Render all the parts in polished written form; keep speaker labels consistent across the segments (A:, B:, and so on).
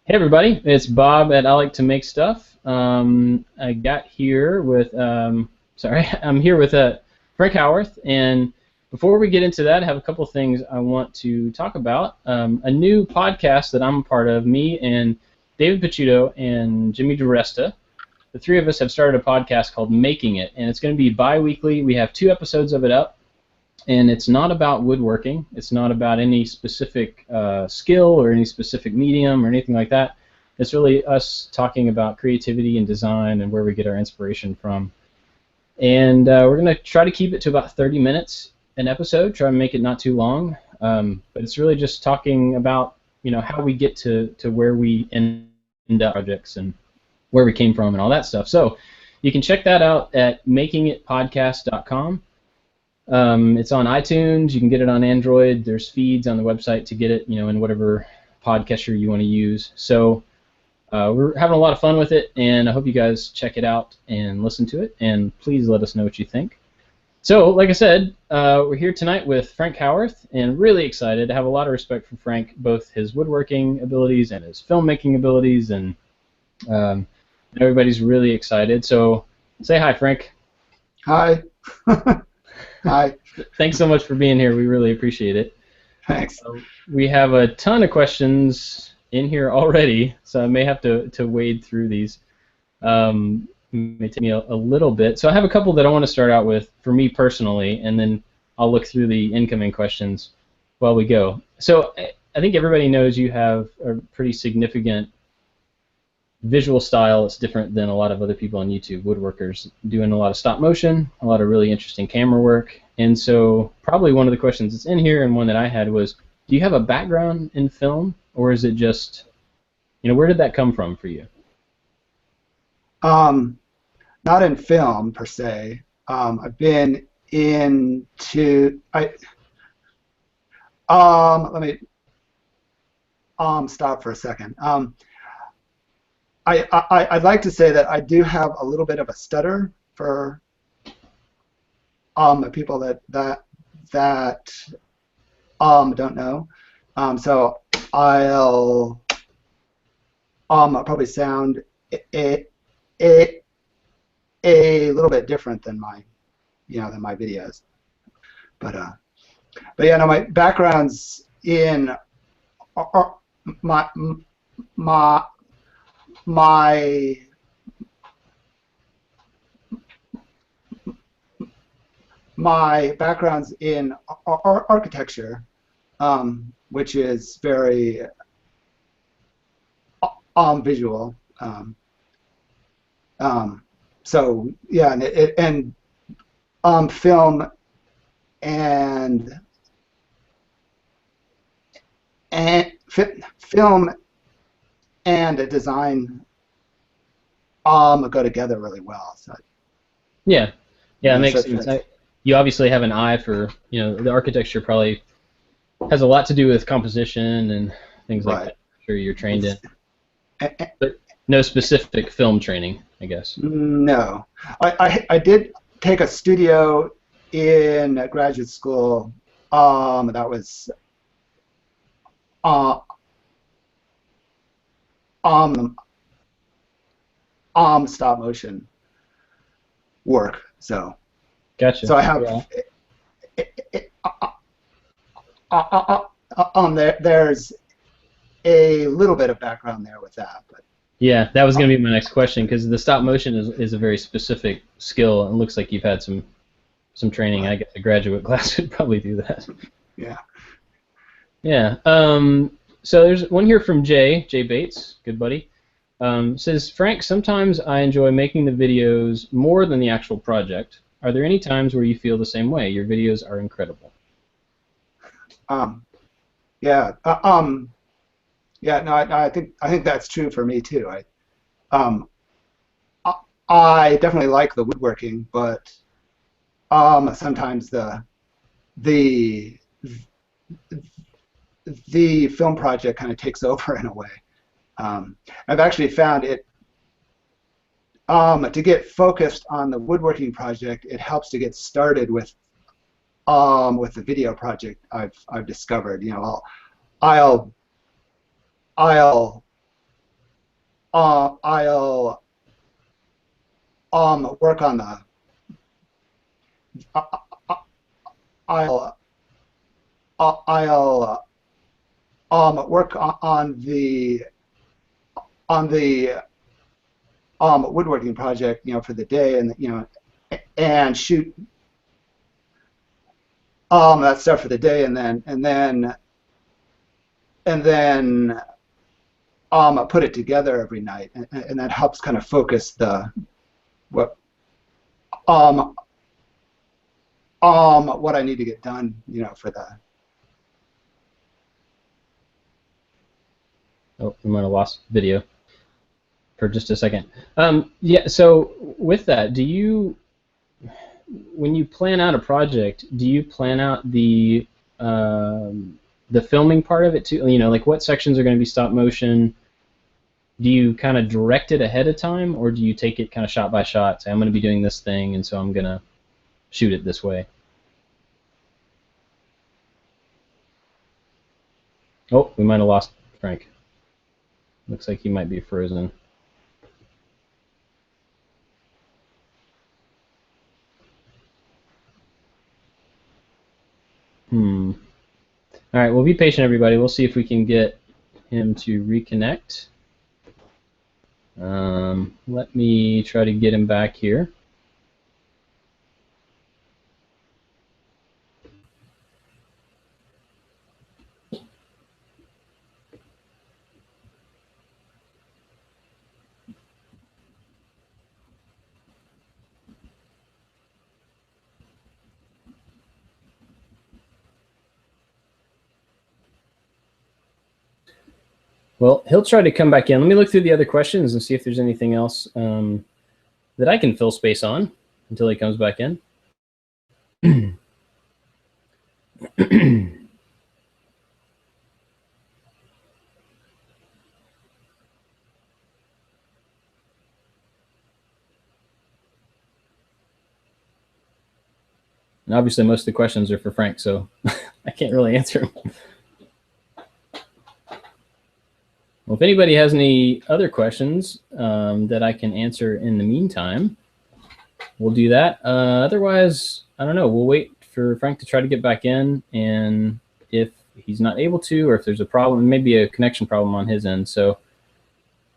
A: Hey everybody, it's Bob at ILikeToMakeStuff. I got here with, I'm here with Frank Howarth, and before we get into that, I have a couple things I want to talk about. A new podcast that I'm a part of, me and David Picciuto and Jimmy DiResta. The three of us have started a podcast called Making It, and it's going to be bi-weekly. We have 2 episodes of it up. And it's not about woodworking. It's not about any specific skill or any specific medium or anything like that. It's really us talking about creativity and design and where we get our inspiration from. And we're going to try to keep it to about 30 minutes an episode, try to make it not too long. But it's really just talking about, how we get to where we end up projects and where we came from and all that stuff. So you can check that out at makingitpodcast.com. It's on iTunes. You can get it on Android. There's feeds on the website to get it, in whatever podcatcher you want to use. So we're having a lot of fun with it, and I hope you guys check it out and listen to it, and please let us know what you think. So, like I said, we're here tonight with Frank Howarth, and really excited. I have a lot of respect for Frank, both his woodworking abilities and his filmmaking abilities, and everybody's really excited. So, say hi, Frank.
B: Hi. Hi.
A: Thanks so much for being here. We really appreciate it.
B: Thanks.
A: We have a ton of questions in here already, so I may have to wade through these. It may take me a little bit. So I have a couple that I want to start out with for me personally, and then I'll look through the incoming questions while we go. So I think everybody knows you have a pretty significant visual style. It's different than a lot of other people on YouTube, woodworkers, doing a lot of stop motion, a lot of really interesting camera work. And so probably one of the questions that's in here and one that I had was, do you have a background in film, or is it just, where did that come from for you?
B: Not in film per se. I've been into let me stop for a second. I'd like to say that I do have a little bit of a stutter for people that don't know. So I'll probably sound a little bit different than my videos. But yeah, no, my background's in my background's in architecture, which is very visual. So yeah, and film film and design go together really well. So
A: Yeah, it makes sense. You obviously have an eye for, the architecture probably has a lot to do with composition and things like that. I'm sure you're trained in. But no specific film training, I guess.
B: No. I did take a studio in graduate school that was stop motion work. So
A: gotcha.
B: So I have there's a little bit of background there with that, but
A: yeah, that was going to be my next question, because the stop motion is a very specific skill, and it looks like you've had some training. Right. I guess a graduate class would probably do that.
B: Yeah.
A: Yeah. So there's one here from Jay Bates, good buddy. Says, Frank, sometimes I enjoy making the videos more than the actual project. Are there any times where you feel the same way? Your videos are incredible.
B: Yeah. Yeah. No, I think that's true for me too. I definitely like the woodworking, but sometimes the film project kind of takes over in a way. I've actually found it to get focused on the woodworking project. It helps to get started with the video project I've discovered. I'll I'll work on the I'll work on the woodworking project, for the day, and and shoot that stuff for the day, and then put it together every night, and that helps kind of focus what I need to get done, for that.
A: Oh, we might have lost video for just a second. Yeah, so with that, when you plan out a project, do you plan out the filming part of it too? Like what sections are going to be stop motion? Do you kind of direct it ahead of time, or do you take it kind of shot by shot, say I'm going to be doing this thing, and so I'm going to shoot it this way? Oh, we might have lost Frank. Looks like he might be frozen. All right, well, be patient, everybody. We'll see if we can get him to reconnect. Let me try to get him back here. Well, he'll try to come back in. Let me look through the other questions and see if there's anything else that I can fill space on until he comes back in. And obviously most of the questions are for Frank, so I can't really answer them. Well, if anybody has any other questions that I can answer in the meantime, we'll do that. Otherwise, I don't know. We'll wait for Frank to try to get back in, and if he's not able to, or if there's a problem, maybe a connection problem on his end. So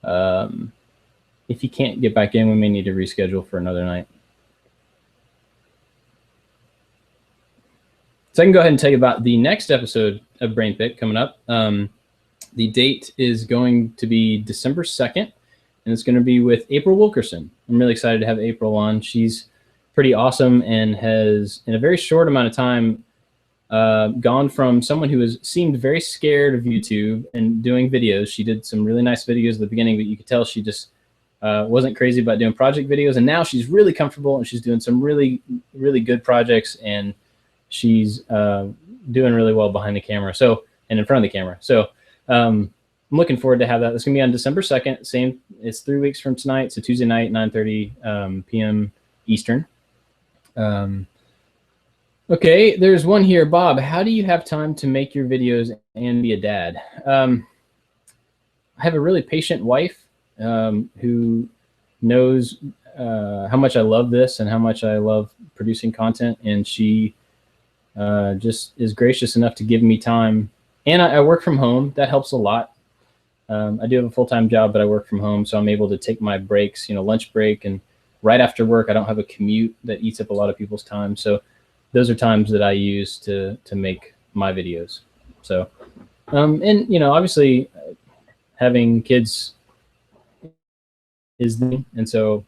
A: if he can't get back in, we may need to reschedule for another night. So I can go ahead and tell you about the next episode of BrainPick coming up. The date is going to be December 2nd, and it's going to be with April Wilkerson. I'm really excited to have April on. She's pretty awesome and has, in a very short amount of time, gone from someone who seemed very scared of YouTube and doing videos. She did some really nice videos at the beginning, but you could tell she just wasn't crazy about doing project videos. And now she's really comfortable, and she's doing some really, really good projects, and she's doing really well behind the camera, and in front of the camera. So I'm looking forward to have that. It's going to be on December 2nd. It's 3 weeks from tonight, so Tuesday night, 9:30 p.m. Eastern. Okay, there's one here. Bob, how do you have time to make your videos and be a dad? I have a really patient wife who knows how much I love this and how much I love producing content, and she just is gracious enough to give me time. And I work from home. That helps a lot. I do have a full-time job, but I work from home, so I'm able to take my breaks, lunch break, and right after work, I don't have a commute that eats up a lot of people's time. So those are times that I use to make my videos. So, and obviously, having kids is the, and so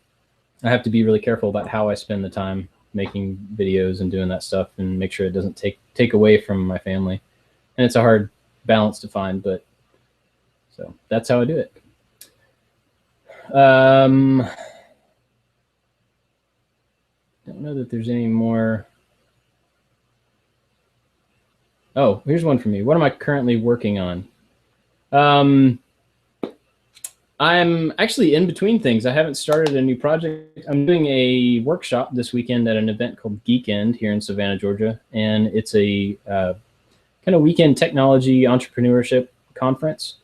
A: I have to be really careful about how I spend the time making videos and doing that stuff, and make sure it doesn't take away from my family. And it's a hard balance to find, but so that's how I do it. Don't know that there's any more. Oh, here's one for me. What am I currently working on? I'm actually in between things. I haven't started a new project. I'm doing a workshop this weekend at an event called Geekend here in Savannah, Georgia, and it's a kind of weekend technology entrepreneurship conference,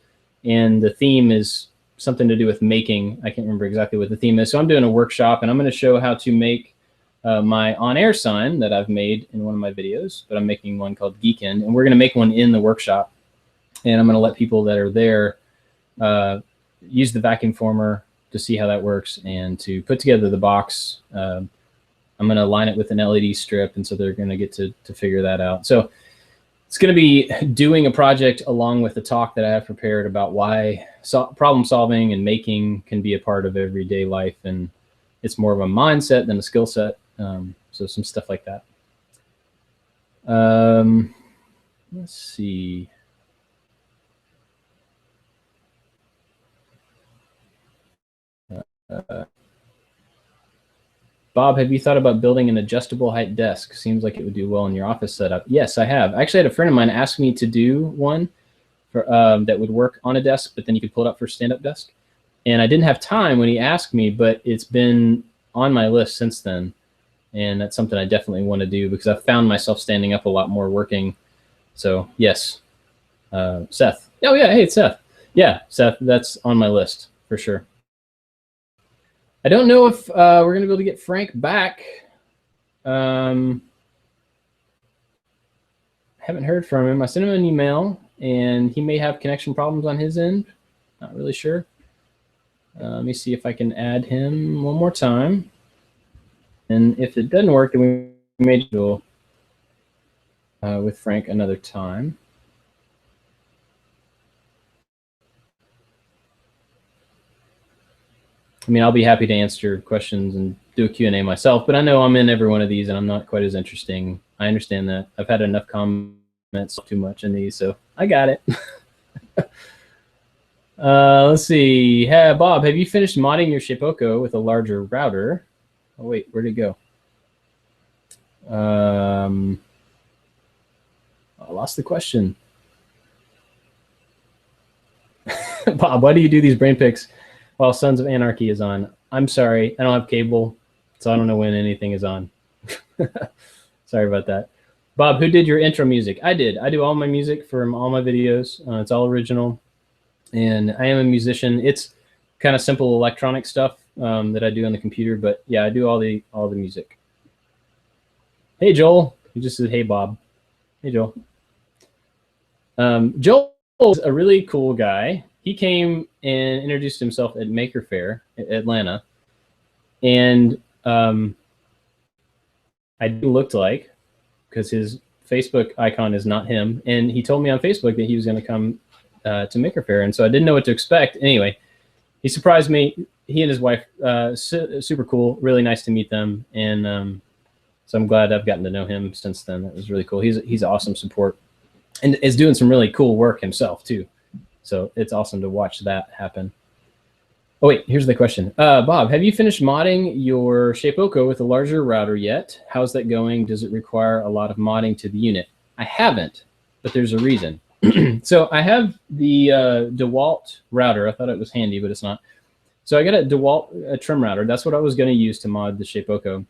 A: and the theme is something to do with making. I can't remember exactly what the theme is. So I'm doing a workshop, and I'm going to show how to make my on-air sign that I've made in one of my videos, but I'm making one called Geekin, and we're going to make one in the workshop. And I'm going to let people that are there use the vacuum former to see how that works and to put together the box. I'm going to line it with an LED strip, and so they're going to get to figure that out. So it's going to be doing a project along with the talk that I have prepared about why problem solving and making can be a part of everyday life, and it's more of a mindset than a skill set. So some stuff like that. Let's see. Bob, have you thought about building an adjustable height desk? Seems like it would do well in your office setup. Yes, I have. I actually had a friend of mine ask me to do one for, that would work on a desk, but then you could pull it up for a stand-up desk. And I didn't have time when he asked me, but it's been on my list since then. And that's something I definitely want to do because I've found myself standing up a lot more working. So yes, Seth. Oh yeah, hey, it's Seth. Yeah, Seth, that's on my list for sure. I don't know if we're going to be able to get Frank back. Haven't heard from him. I sent him an email, and he may have connection problems on his end. Not really sure. Let me see if I can add him one more time. And if it doesn't work, then we may do with Frank another time. I mean, I'll be happy to answer questions and do a Q&A myself, but I know I'm in every one of these and I'm not quite as interesting. I understand that. I've had enough comments too much in these, so I got it. Let's see. Hey, Bob, have you finished modding your Shapeoko with a larger router? Oh, wait, where'd it go? I lost the question. Bob, why do you do these brain picks while Sons of Anarchy is on? I'm sorry, I don't have cable, so I don't know when anything is on. Sorry about that. Bob, who did your intro music? I did. I do all my music from all my videos. It's all original, and I am a musician. It's kind of simple electronic stuff that I do on the computer, but yeah, I do all the music. Hey, Joel. He just said, hey, Bob. Hey, Joel. Joel is a really cool guy. He came and introduced himself at Maker Faire, Atlanta, and I looked like, because his Facebook icon is not him, and he told me on Facebook that he was going to come to Maker Faire, and so I didn't know what to expect. Anyway, he surprised me. He and his wife, super cool, really nice to meet them, and so I'm glad I've gotten to know him since then. That was really cool. He's awesome support, and is doing some really cool work himself too. So it's awesome to watch that happen. Oh wait, here's the question. Bob, have you finished modding your Shapeoko with a larger router yet? How's that going? Does it require a lot of modding to the unit? I haven't, but there's a reason. So I have the DeWalt router. I thought it was handy, but it's not. So I got a DeWalt trim router. That's what I was going to use to mod the Shapeoko.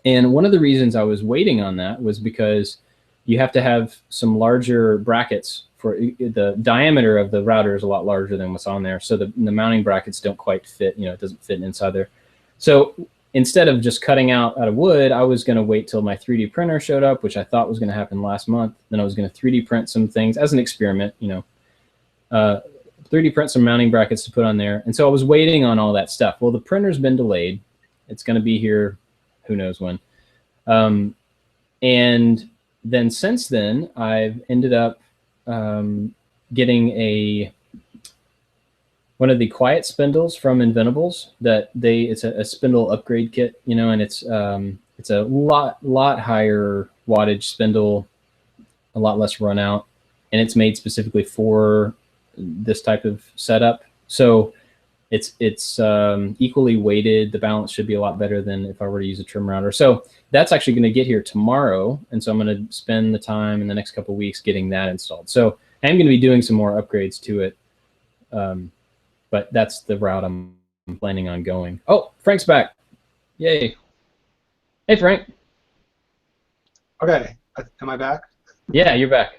A: And one of the reasons I was waiting on that was because you have to have some larger brackets. For the diameter of the router is a lot larger than what's on there, so the mounting brackets don't quite fit. You know, it doesn't fit inside there. So instead of just cutting out of wood, I was going to wait till my 3D printer showed up, which I thought was going to happen last month. Then I was going to 3D print some things as an experiment. You know, 3D print some mounting brackets to put on there, and so I was waiting on all that stuff. Well, the printer's been delayed. It's going to be here, who knows when. And then since then, I've ended up getting one of the quiet spindles from Inventables that it's a spindle upgrade kit, you know, and it's a lot higher wattage spindle, a lot less run out, and it's made specifically for this type of setup. So it's equally weighted. The balance should be a lot better than if I were to use a trim router. So that's actually going to get here tomorrow, and so I'm going to spend the time in the next couple of weeks getting that installed. So I'm going to be doing some more upgrades to it, but that's the route I'm planning on going. Oh, Frank's back. Yay. Hey, Frank.
B: Okay, am I back?
A: Yeah, you're back.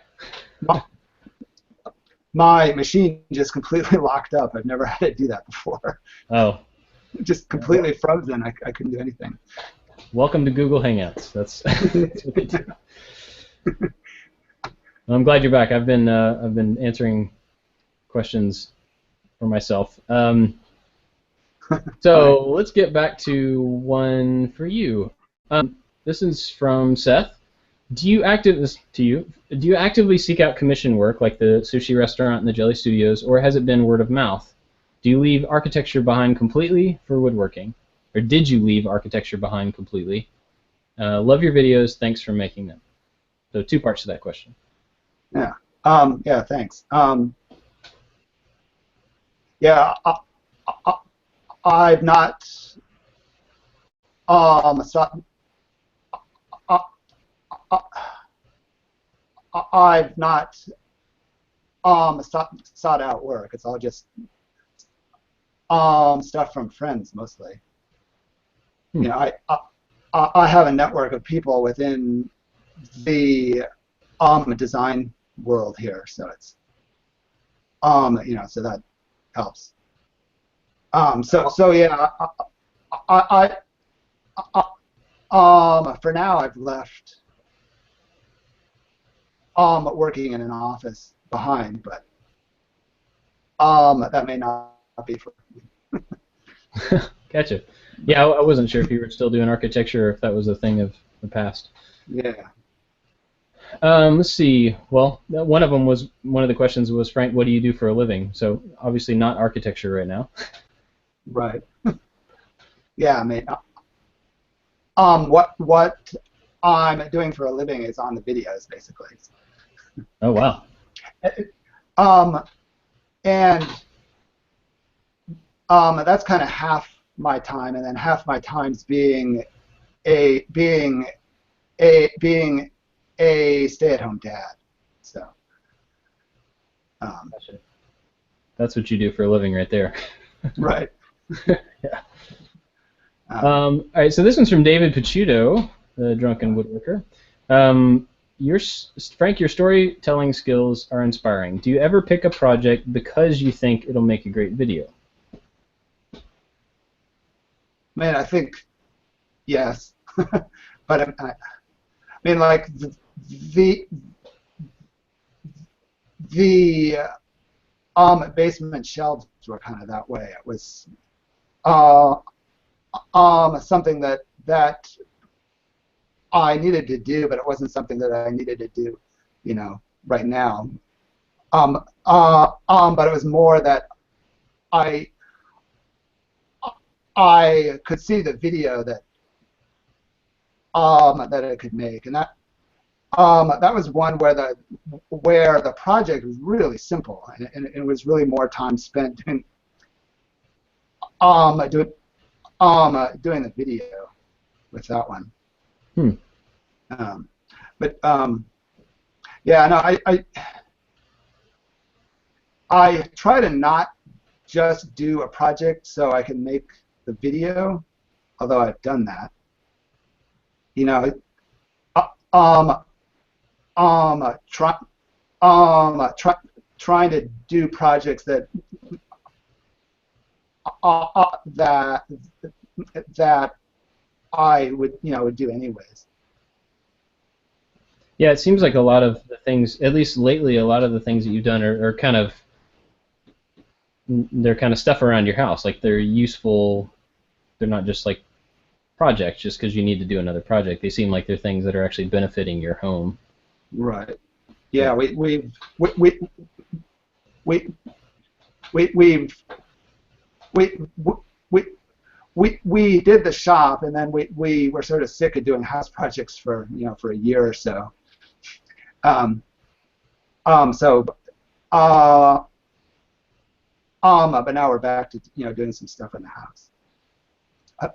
B: my machine just completely locked up. I've never had it do that before.
A: Oh.
B: Just completely frozen. I couldn't do anything.
A: Welcome to Google Hangouts. That's what they do. Well, I'm glad you're back. I've been answering questions for myself. So let's get back to one for you. This is from Seth. Do you actively seek out commission work like the sushi restaurant and the jelly studios, or has it been word of mouth? Do you leave architecture behind completely for woodworking, or did you leave architecture behind completely? Love your videos. Thanks for making them. So 2 parts to that question.
B: Yeah. Yeah. Thanks. Yeah. I've not I've not sought out work. It's all just stuff from friends mostly. You know, I have a network of people within the design world here, so it's you know, so that helps. So yeah, for now I've left working in an office behind, but that may not be for me.
A: Gotcha. Yeah, I wasn't sure if you were still doing architecture or if that was a thing of the past.
B: Yeah.
A: Let's see. Well, one of the questions was, Frank, what do you do for a living? So obviously not architecture right now.
B: Right. Yeah, I mean, what I'm doing for a living is on the videos, basically.
A: Oh, wow.
B: And that's kind of half my time, and then half my time's being a stay-at-home dad. So.
A: Gotcha. That's what you do for a living, right there.
B: Right.
A: Yeah. All right. So this one's from David Picciuto, the drunken woodworker. Frank, your storytelling skills are inspiring. Do you ever pick a project because you think it'll make a great video?
B: Man, I think yes, but I mean, like the basement shelves were kind of that way. It was something that I needed to do, but it wasn't something that I needed to do, you know, right now. But it was more that I could see the video that it could make, and that was one where the project was really simple, and it was really more time spent doing the video with that one. But yeah, no, I try to not just do a project so I can make the video, although I've done that. You know, trying to do projects that that I would do anyways.
A: Yeah, it seems like a lot of the things, at least lately, a lot of the things that you've done are kind of stuff around your house. Like they're useful. They're not just like projects just because you need to do another project. They seem like they're things that are actually benefiting your home.
B: Right. Yeah. We did the shop, and then we were sort of sick of doing house projects for a year or so. But now we're back to doing some stuff in the house. I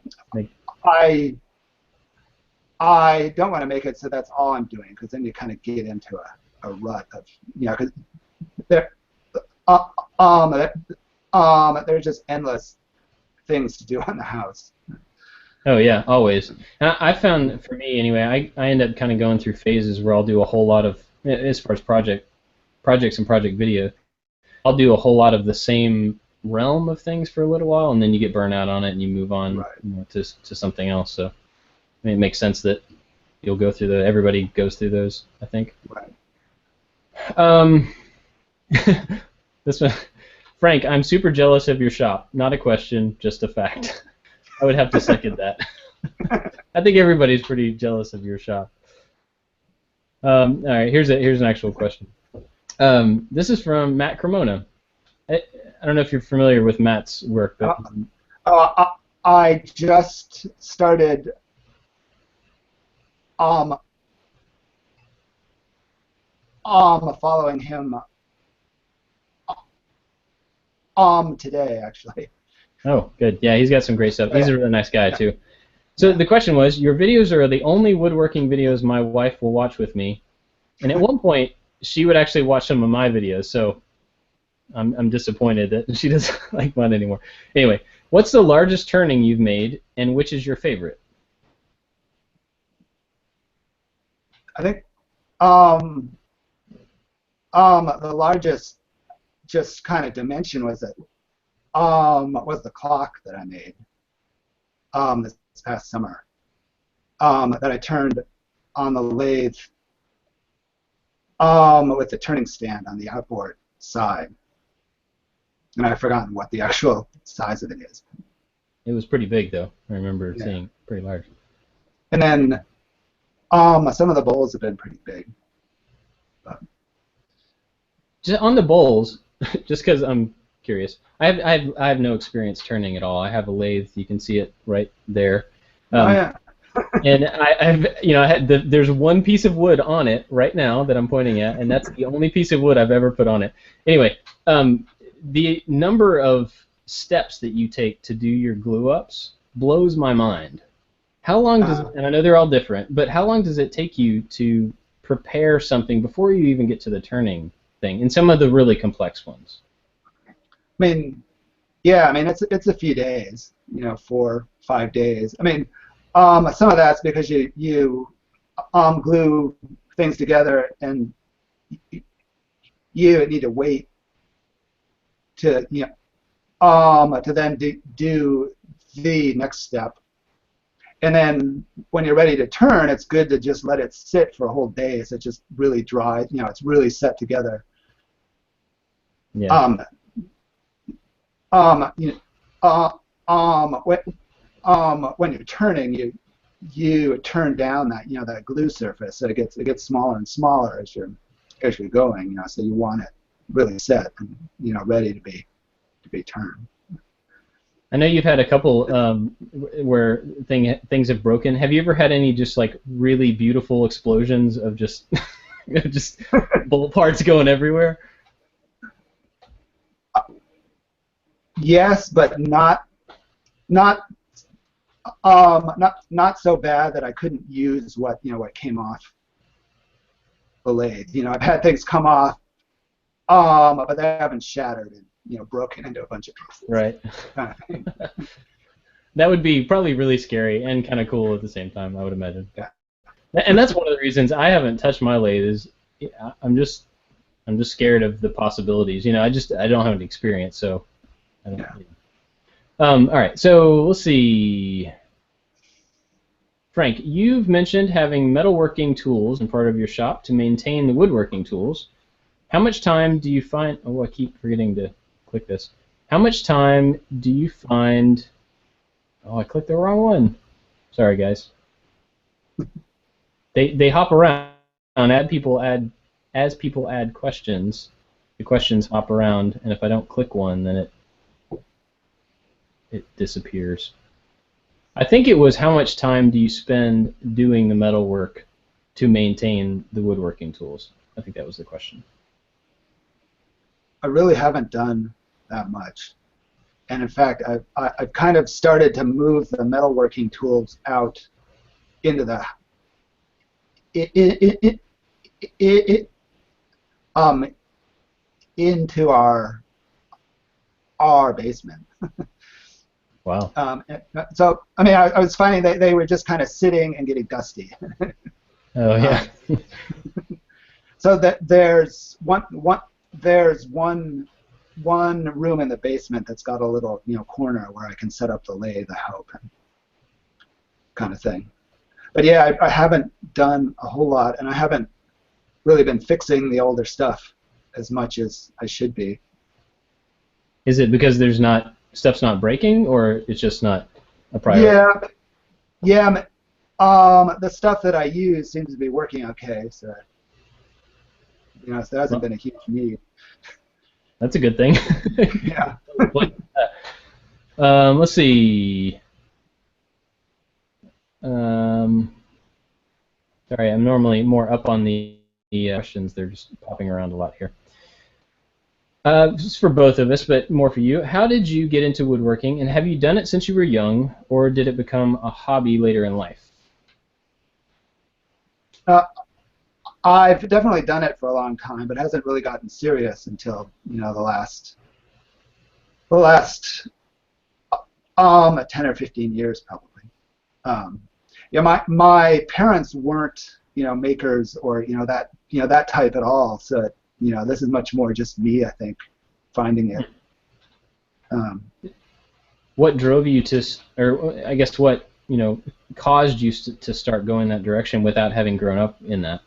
B: don't want to make it so that's all I'm doing, because then you kind of get into a rut of because there's just endless things to do on the house.
A: Oh yeah, always. And I found, for me anyway, I end up kind of going through phases where I'll do a whole lot of, as far as projects and project video, I'll do a whole lot of the same realm of things for a little while, and then you get burnt out on it and you move on
B: Right.
A: to something else. So I mean, it makes sense that you'll go through everybody goes through those, I think.
B: Right.
A: This one, Frank, I'm super jealous of your shop. Not a question, just a fact. I would have to second that. I think everybody's pretty jealous of your shop. All right, here's an actual question. This is from Matt Cremona. I don't know if you're familiar with Matt's work, but
B: I just started following him today, actually.
A: Oh, good. Yeah, he's got some great stuff. He's a really nice guy,
B: Yeah.
A: too. So the question was, your videos are the only woodworking videos my wife will watch with me. And at one point, she would actually watch some of my videos, so I'm disappointed that she doesn't like mine anymore. Anyway, what's the largest turning you've made, and which is your favorite?
B: I think the largest just kind of dimension was the clock that I made this past summer that I turned on the lathe with the turning stand on the outboard side, and I've forgotten what the actual size of it is.
A: It was pretty big, though. I remember seeing pretty large.
B: And then some of the bowls have been pretty big. But.
A: Just on the bowls, just because I'm curious, I have no experience turning at all. I have a lathe. You can see it right there.
B: Oh yeah.
A: And there's one piece of wood on it right now that I'm pointing at, and that's the only piece of wood I've ever put on it. Anyway, the number of steps that you take to do your glue ups blows my mind. How long does and I know they're all different, but how long does it take you to prepare something before you even get to the turning thing? In some of the really complex ones.
B: I mean, yeah. I mean, it's a few days. 4 or 5 days. I mean. Some of that's because you glue things together, and you need to wait to to then do the next step, and then when you're ready to turn, it's good to just let it sit for a whole day, so it just really dries. It's really set together.
A: Yeah.
B: When you're turning, you turn down that that glue surface, so it gets smaller and smaller as you're going. So you want it really set and ready to be turned.
A: I know you've had a couple where things have broken. Have you ever had any just like really beautiful explosions of just just bolt parts going everywhere?
B: Yes, but not so bad that I couldn't use what came off the lathe. I've had things come off, but they haven't shattered and broken into a bunch of pieces.
A: Right. That would be probably really scary and kind of cool at the same time, I would imagine.
B: Yeah.
A: And that's one of the reasons I haven't touched my lathe is I'm just scared of the possibilities. I don't have any experience, so I don't.
B: Yeah.
A: All right, so let's see. Frank, you've mentioned having metalworking tools in part of your shop to maintain the woodworking tools. How much time do you find... Oh, I keep forgetting to click this. How much time do you find... Oh, I clicked the wrong one. Sorry, guys. They hop around. As people add questions, the questions hop around, and if I don't click one, then it disappears. I think it was how much time do you spend doing the metal work to maintain the woodworking tools? I think that was the question.
B: I really haven't done that much, and in fact, I've kind of started to move the metalworking tools out into the into our basement.
A: Wow.
B: So, I mean, I was finding that they were just kind of sitting and getting dusty.
A: Oh, yeah.
B: So that there's one one room in the basement that's got a little corner where I can set up the lathe, I hope, and kind of thing. But yeah, I haven't done a whole lot, and I haven't really been fixing the older stuff as much as I should be.
A: Is it because stuff's not breaking, or it's just not a priority?
B: Yeah. The stuff that I use seems to be working okay, so so there hasn't been a huge need.
A: That's a good thing.
B: Yeah.
A: Let's see. Sorry, I'm normally more up on the questions. They're just popping around a lot here. This is for both of us, but more for you. How did you get into woodworking, and have you done it since you were young, or did it become a hobby later in life?
B: I've definitely done it for a long time, but it hasn't really gotten serious until the last 10 or 15 years probably. My parents weren't makers or that type at all. So this is much more just me, I think, finding it.
A: What drove you to, or I guess what caused you to start going that direction without having grown up in that?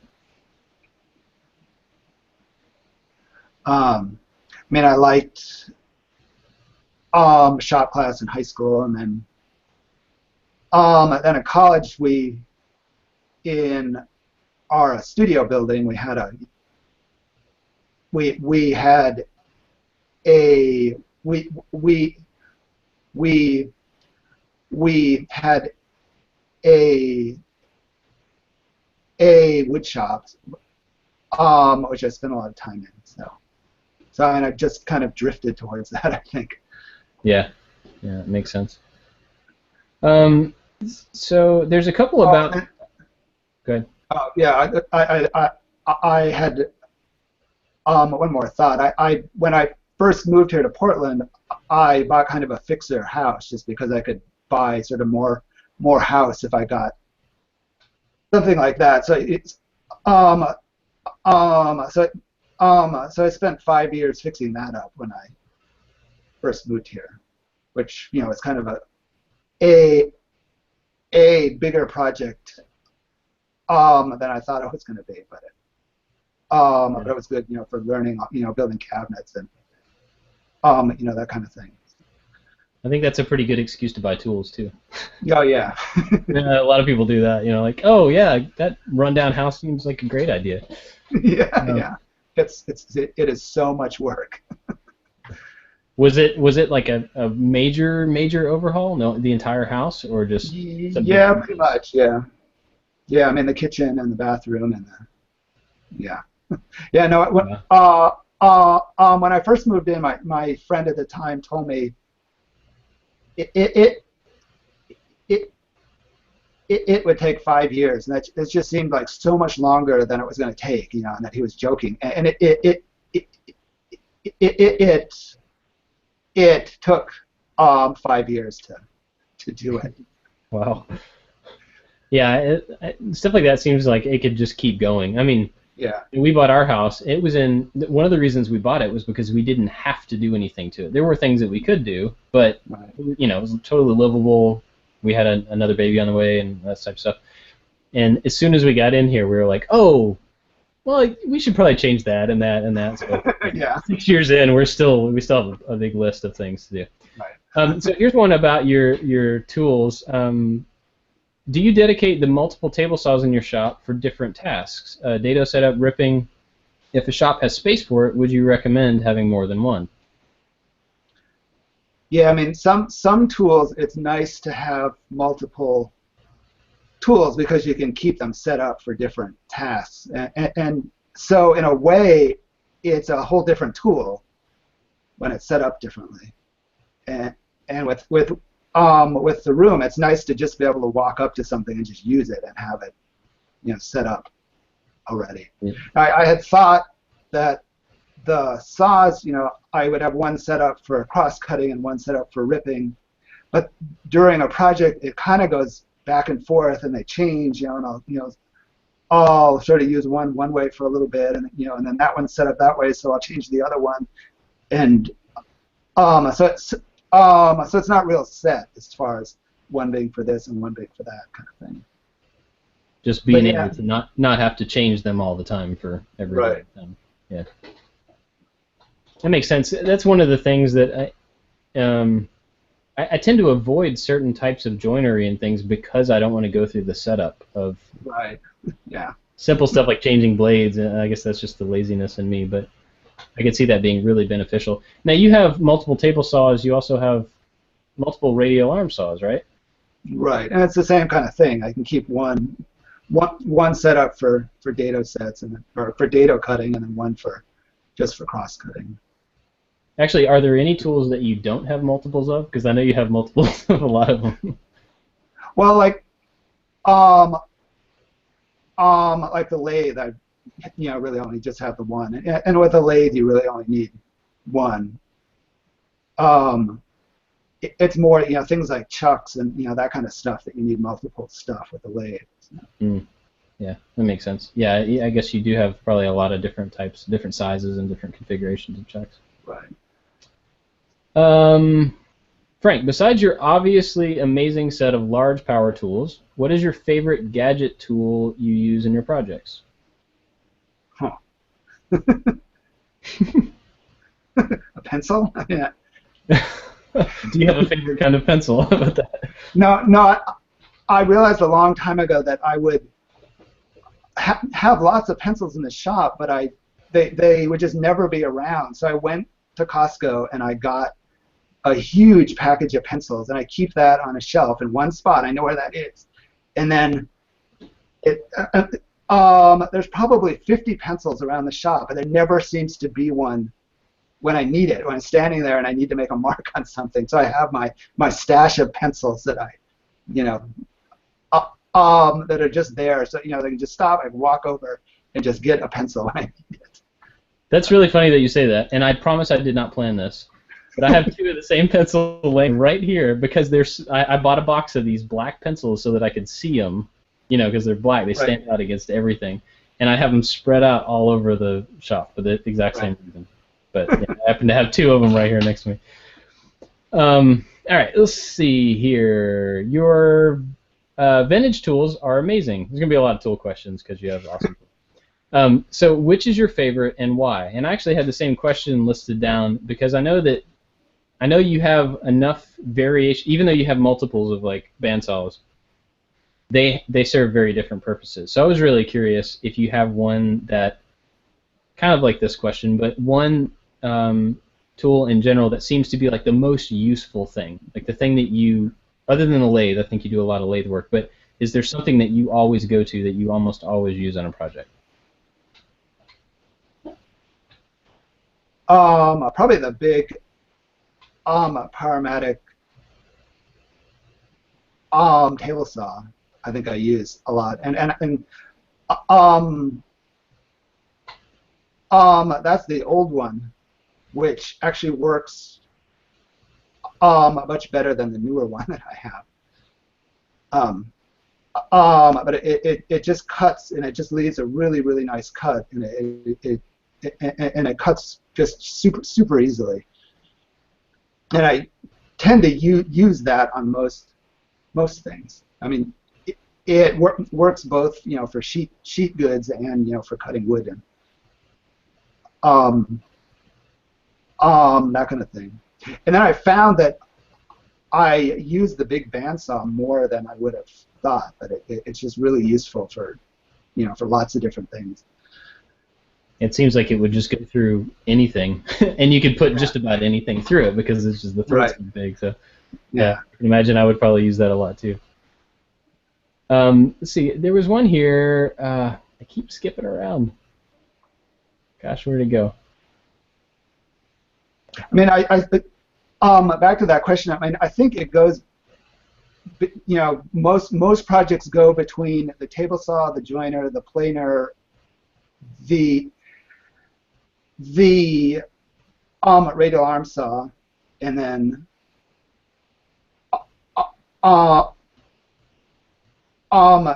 B: I liked shop class in high school, and then in college, in our studio building, we had a wood shop, which I spent a lot of time in. So I just kind of drifted towards that, I think.
A: Yeah, it makes sense. So there's a couple about. Go ahead.
B: Yeah, I had one more thought. When I first moved here to Portland, I bought kind of a fixer house just because I could buy sort of more house if I got something like that. So it's so I spent 5 years fixing that up when I first moved here, which is kind of a bigger project than I thought it was going to be, but it was good, for learning, building cabinets and that kind of thing.
A: I think that's a pretty good excuse to buy tools too.
B: Oh yeah.
A: Yeah, a lot of people do that. Like, oh yeah, that rundown house seems like a great idea.
B: Yeah. It is so much work.
A: Was it like a major overhaul? No, the entire house, or just?
B: Yeah, pretty much. Yeah. Yeah, the kitchen and the bathroom and yeah. Yeah. No. When I first moved in, my friend at the time told me it would take 5 years, and it just seemed like so much longer than it was going to take, and that he was joking, and it took 5 years to do it.
A: Wow. Yeah, stuff like that seems like it could just keep going.
B: Yeah.
A: We bought our house. It was one of the reasons we bought it was because we didn't have to do anything to it. There were things that we could do, but
B: Right.
A: It was totally livable. We had another baby on the way and that type of stuff. And as soon as we got in here, we were like, oh, well, we should probably change that and that and that. So
B: Yeah.
A: 6 years in, we still have a big list of things to do.
B: Right.
A: So here's one about your tools. Do you dedicate the multiple table saws in your shop for different tasks? Dado setup, ripping. If a shop has space for it, would you recommend having more than one?
B: Yeah, some tools, it's nice to have multiple tools because you can keep them set up for different tasks. And so in a way, it's a whole different tool when it's set up differently. And with the room, it's nice to just be able to walk up to something and just use it and have it, set up already. Yeah. I had thought that the saws, I would have one set up for cross-cutting and one set up for ripping, but during a project, it kind of goes back and forth, and they change, and I'll sort of use one way for a little bit, and and then that one's set up that way, so I'll change the other one, and so it's not real set as far as one being for this and one being for that kind of thing.
A: Just being able to not have to change them all the time for every time. Yeah, that makes sense. That's one of the things that I tend to avoid certain types of joinery and things because I don't want to go through the setup of simple stuff like changing blades. And I guess that's just the laziness in me, but I could see that being really beneficial. Now you have multiple table saws. You also have multiple radial arm saws, right?
B: Right, and it's the same kind of thing. I can keep one setup for dado sets or for dado cutting, and then one for just for cross cutting.
A: Actually, are there any tools that you don't have multiples of? Because I know you have multiples of a lot of them.
B: Well, like the lathe, I really only just have the one, and with a lathe, you really only need one. It's more things like chucks and that kind of stuff that you need multiple stuff with the lathe.
A: Yeah, that makes sense. Yeah, I guess you do have probably a lot of different types, different sizes, and different configurations of chucks.
B: Right.
A: Frank, besides your obviously amazing set of large power tools, what is your favorite gadget tool you use in your projects?
B: Huh. A pencil? Yeah.
A: Do you have a favorite kind of pencil? How about that?
B: No. I realized a long time ago that I would have lots of pencils in the shop, but they would just never be around. So I went to Costco and I got a huge package of pencils, and I keep that on a shelf in one spot. I know where that is. And then there's probably 50 pencils around the shop, but there never seems to be one when I need it, when I'm standing there and I need to make a mark on something. So I have my stash of pencils that that are just there, so they can just stop. I can walk over and just get a pencil when I need it.
A: That's really funny that you say that, and I promise I did not plan this, but I have two of the same pencils laying right here because I bought a box of these black pencils so that I could see them, because they're black. They stand out against everything, and I have them spread out all over the shop for the exact same reason. But I happen to have two of them right here next to me. All right, let's see here. Your vintage tools are amazing. There's going to be a lot of tool questions because you have awesome tools. So which is your favorite and why? And I actually had the same question listed down because I know you have enough variation, even though you have multiples of like bandsaws, they serve very different purposes. So I was really curious if you have one that, kind of like this question, but one tool in general that seems to be like the most useful thing, like the thing that you, other than the lathe, I think you do a lot of lathe work, but is there something that you always go to that you almost always use on a project?
B: Probably the big Powermatic table saw. I think I use a lot, and that's the old one, which actually works much better than the newer one that I have. But it just cuts, and it just leaves a really, really nice cut, and it cuts just super easily. And I tend to use that on most things. I mean, it works both, for sheet goods and for cutting wood and that kind of thing. And then I found that I use the big bandsaw more than I would have thought. But it's just really useful for for lots of different things.
A: It seems like it would just go through anything, and you could put just about anything through it because it's just the thread's so big. So yeah, I can imagine I would probably use that a lot too. Let's see, there was one here. I keep skipping around. Gosh, where'd it go?
B: I mean, back to that question. I mean, I think it goes. Most projects go between the table saw, the joiner, the planer, the radial arm saw, and then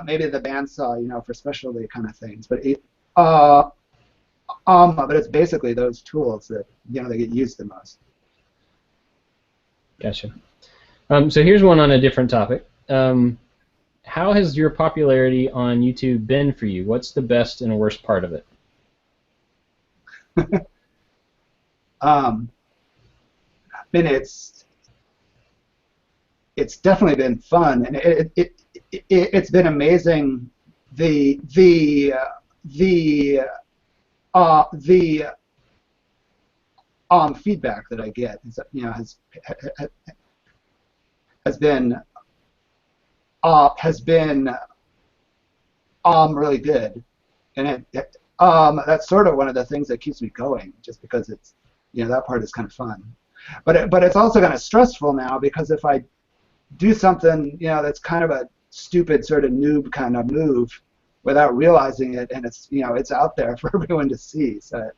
B: maybe the bandsaw, for specialty kind of things. But but it's basically those tools that they get used the most.
A: Gotcha. So here's one on a different topic. How has your popularity on YouTube been for you? What's the best and worst part of it?
B: I mean, it's definitely been fun, and it's been amazing. The feedback that I get is, has been really good, and that's sort of one of the things that keeps me going, just because it's that part is kind of fun, but it's also kind of stressful now, because if I do something that's kind of a stupid sort of noob kind of move without realizing it, and it's out there for everyone to see, so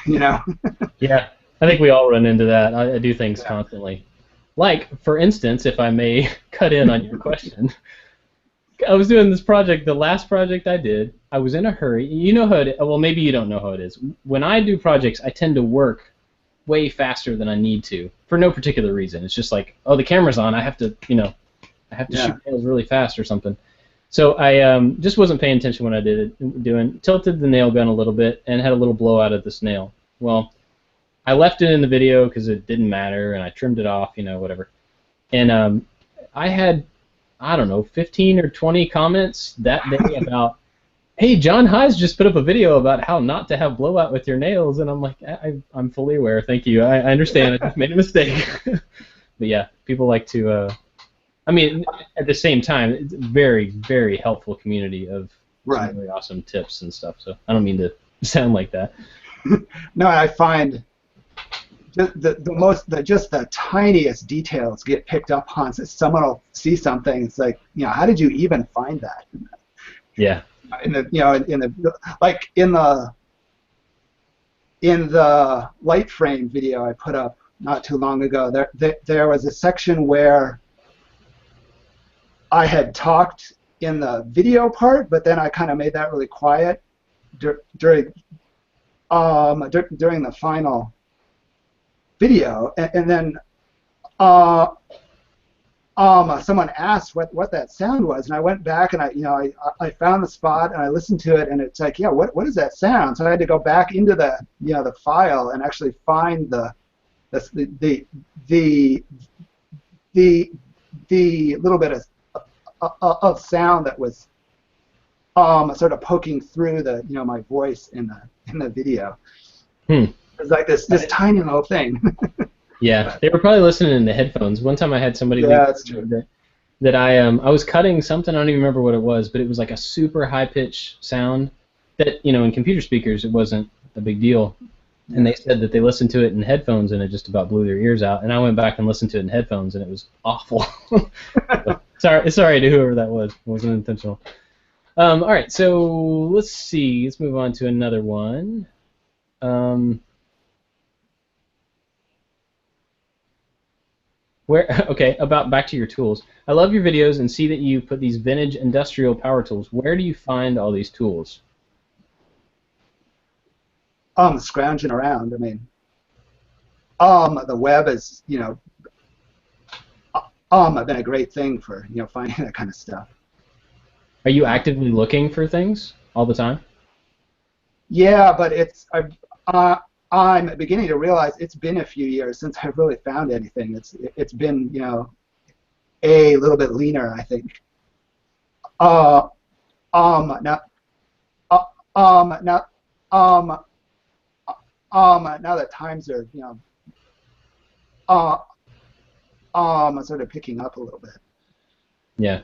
A: Yeah, I think we all run into that. I do things constantly. Like, for instance, if I may cut in on your question, I was doing this project, the last project I did, I was in a hurry. You know how it is. Well, maybe you don't know how it is. When I do projects, I tend to work way faster than I need to, for no particular reason. It's just like, oh, the camera's on, I have to, shoot nails really fast or something. So I just wasn't paying attention when I did it, tilted the nail gun a little bit and had a little blowout of this nail. Well, I left it in the video because it didn't matter, and I trimmed it off, whatever. And I had, I don't know, 15 or 20 comments that day about, hey, John Hayes just put up a video about how not to have blowout with your nails, and I'm like, I'm fully aware, thank you, I understand, I just made a mistake. But yeah, people like to, I mean, at the same time, it's a very, very helpful community of some really awesome tips and stuff, so I don't mean to sound like that.
B: No, I find the tiniest details get picked up on. So someone will see something. It's like, how did you even find that?
A: Yeah.
B: In the light frame video I put up not too long ago, there was a section where I had talked in the video part, but then I kind of made that really quiet during the final video, and then someone asked what that sound was, and I went back and I found the spot and I listened to it, and it's like, what is that sound? So I had to go back into the the file and actually find the little bit of sound that was sort of poking through the my voice in the video. It's like this tiny little thing.
A: Yeah, they were probably listening in the headphones. One time I had somebody
B: that's true.
A: that I was cutting something, I don't even remember what it was, but it was like a super high pitch sound that in computer speakers it wasn't a big deal. And they said that they listened to it in headphones and it just about blew their ears out. And I went back and listened to it in headphones and it was awful. Sorry to whoever that was. It wasn't intentional. All right, so let's see. Let's move on to another one. Back to your tools. I love your videos and see that you put these vintage industrial power tools. Where do you find all these tools?
B: Scrounging around. I mean, the web is, been a great thing for, finding that kind of stuff.
A: Are you actively looking for things all the time?
B: Yeah, but I'm beginning to realize it's been a few years since I've really found anything. It's been, a little bit leaner, I think. Now that times are, sort of picking up a little bit.
A: Yeah,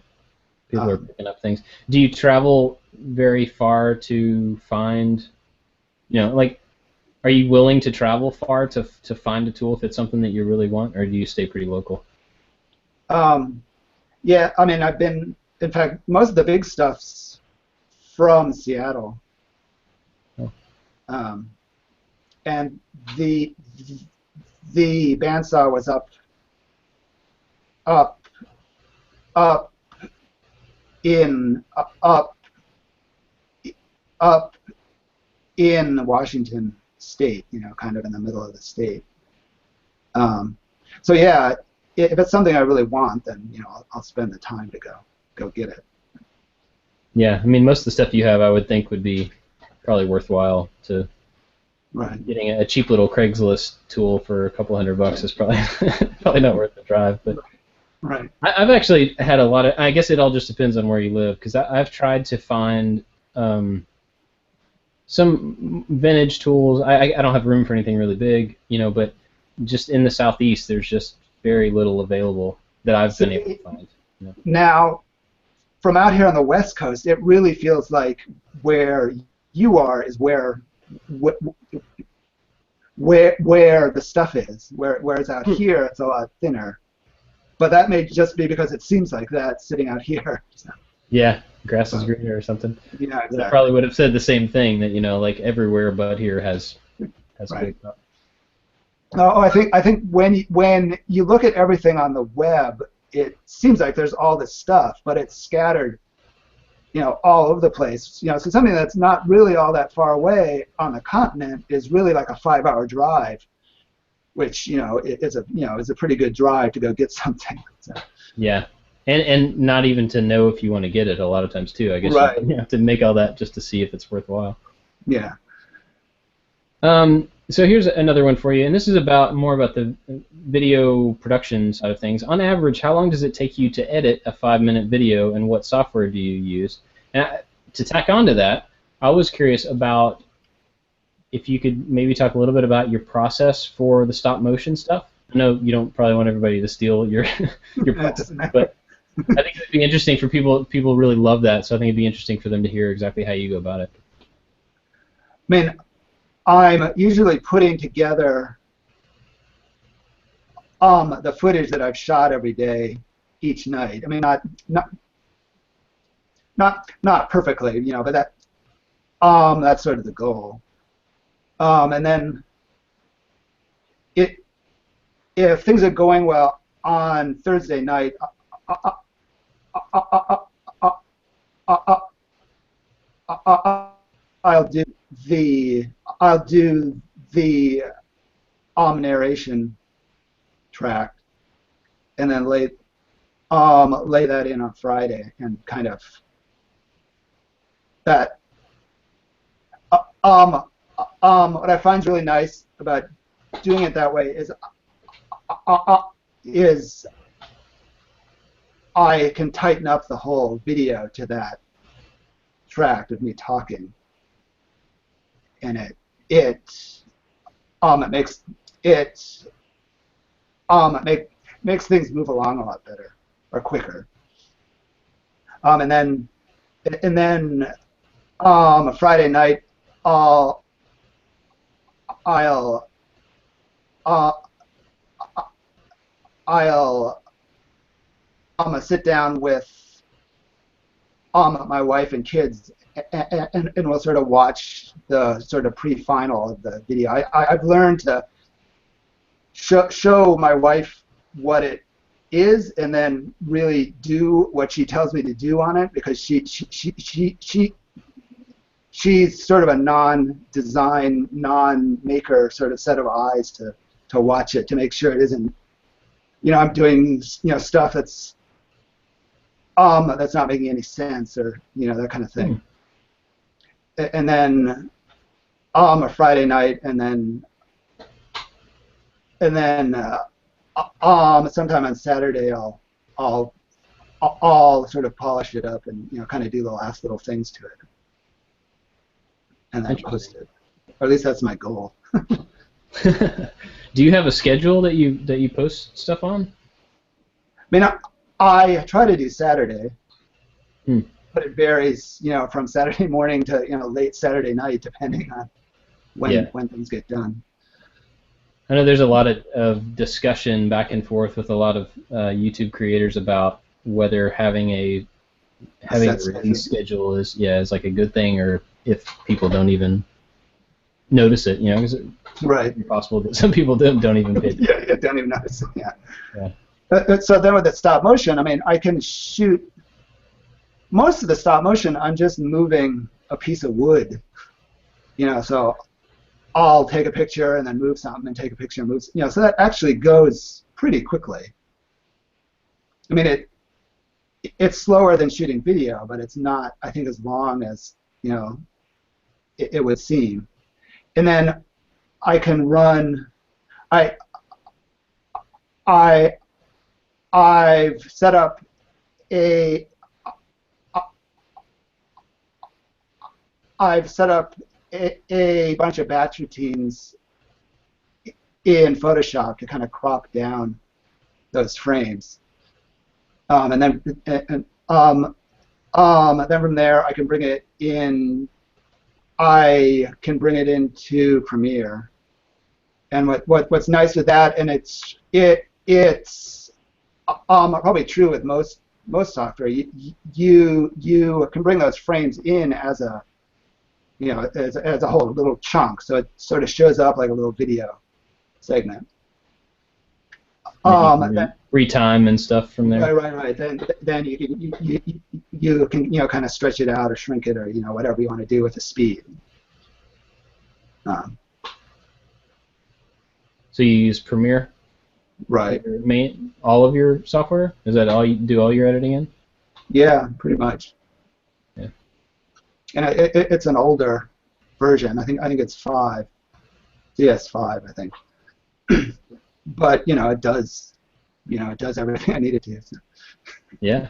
A: people are picking up things. Do you travel very far to find, like, are you willing to travel far to find a tool if it's something that you really want, or do you stay pretty local?
B: Yeah, I mean, I've been, in fact, most of the big stuff's from Seattle.
A: Oh.
B: And the bandsaw was up in Washington State, kind of in the middle of the state. So yeah, if it's something I really want, then I'll spend the time to go get it.
A: Yeah, I mean, most of the stuff you have, I would think, would be probably worthwhile to.
B: Right.
A: Getting a cheap little Craigslist tool for a couple $100 is probably probably not worth the drive. But
B: right.
A: I've actually had a lot of. I guess it all just depends on where you live, because I've tried to find some vintage tools. I don't have room for anything really big, but just in the southeast, there's just very little available that I've been able to find.
B: Now, from out here on the West Coast, it really feels like where you are is where the stuff is. Whereas out here, it's a lot thinner. But that may just be because it seems like that sitting out here. So.
A: Yeah, grass is greener or something.
B: Yeah, exactly.
A: I probably would have said the same thing, that like everywhere but here has
B: right.
A: good stuff.
B: Oh, I think when you look at everything on the web, it seems like there's all this stuff, but it's scattered, all over the place. So something that's not really all that far away on the continent is really like a 5-hour drive, which is a pretty good drive to go get something. So.
A: Yeah, and not even to know if you want to get it a lot of times too. I guess
B: right.
A: You have to make all that just to see if it's worthwhile.
B: Yeah.
A: So here's another one for you, and this is more about the video production side of things. On average, how long does it take you to edit a 5-minute video, and what software do you use? And to tack on to that, I was curious about if you could maybe talk a little bit about your process for the stop motion stuff. I know you don't probably want everybody to steal your process, but I think it'd be interesting for people. People really love that, so I think it'd be interesting for them to hear exactly how you go about it.
B: I mean, I'm usually putting together the footage that I've shot every day, each night. I mean, not perfectly, but that's sort of the goal. And then if things are going well on Thursday night, I'll do the narration track, and then lay that in on Friday, and kind of that. What I find really nice about doing it that way is I can tighten up the whole video to that track of me talking, and it makes things move along a lot better or quicker. And then Friday night I'll sit down with my wife and kids, and we'll sort of watch the sort of pre-final of the video. I've learned to show my wife what it is, and then really do what she tells me to do on it, because she's sort of a non-design, non-maker sort of set of eyes to watch it, to make sure it isn't, I'm doing stuff that's not making any sense, or that kind of thing. And then a Friday night, and then sometime on Saturday I'll sort of polish it up and kind of do the last little things to it, and then post it. Or at least that's my goal.
A: Do you have a schedule that you post stuff on?
B: I mean, I try to do Saturday, but it varies, from Saturday morning to late Saturday night, depending on when things get done.
A: I know there's a lot of discussion back and forth with a lot of YouTube creators about whether having a release schedule is like a good thing, or if people don't even notice it, because
B: right.
A: It's possible that some people don't even pay attention.
B: Yeah, don't even notice it. Yeah. So then with the stop motion, I mean, I can shoot most of the stop motion. I'm just moving a piece of wood, So I'll take a picture and then move something and take a picture and move, so that actually goes pretty quickly. I mean, it's slower than shooting video, but it's not, I think, as long as, it would seem. And then I can run, I've set up a bunch of batch routines in Photoshop to kind of crop down those frames, and then from there I can bring it in. I can bring it into Premiere, and what's nice with that, and it's probably true with most software. You can bring those frames in as a as a whole little chunk, so it sort of shows up like a little video segment.
A: Retime and stuff from there.
B: Right. Then you can kind of stretch it out or shrink it or whatever you want to do with the speed.
A: So you use Premiere?
B: Right.
A: All of your software? Is that all you do all your editing in?
B: Yeah, pretty much.
A: Yeah.
B: And it's an older version. I think it's 5. CS5, I think. But it does everything I need it to. So.
A: Yeah.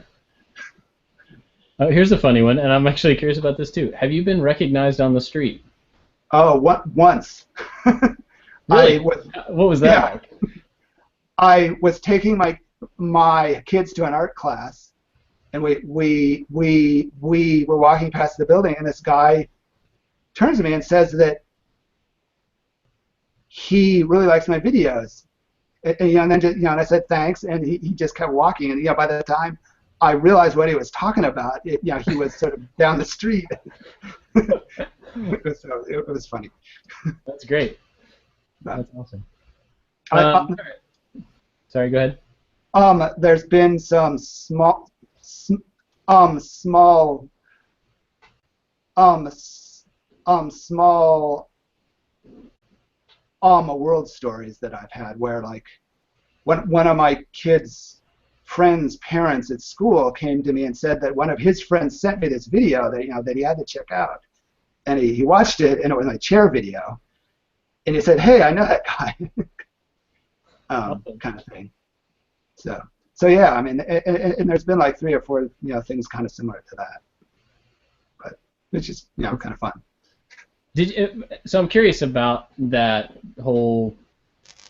A: Here's a funny one, and I'm actually curious about this too. Have you been recognized on the street?
B: Oh, once.
A: Really? What was that like?
B: I was taking my kids to an art class, and we were walking past the building, and this guy turns to me and says that he really likes my videos. And then and I said thanks, and he just kept walking, and by the time I realized what he was talking about, he was sort of down the street. It was funny.
A: That's great. That's awesome. Sorry, go ahead.
B: There's been some small world stories that I've had where one of my kids' friends' parents at school came to me and said that one of his friends sent me this video that that he had to check out, and he watched it, and it was a chair video, and he said, "Hey, I know that guy," kind of thing. So yeah, I mean, and there's been 3 or 4 things kind of similar to that, but it's just kind of fun.
A: So I'm curious about that whole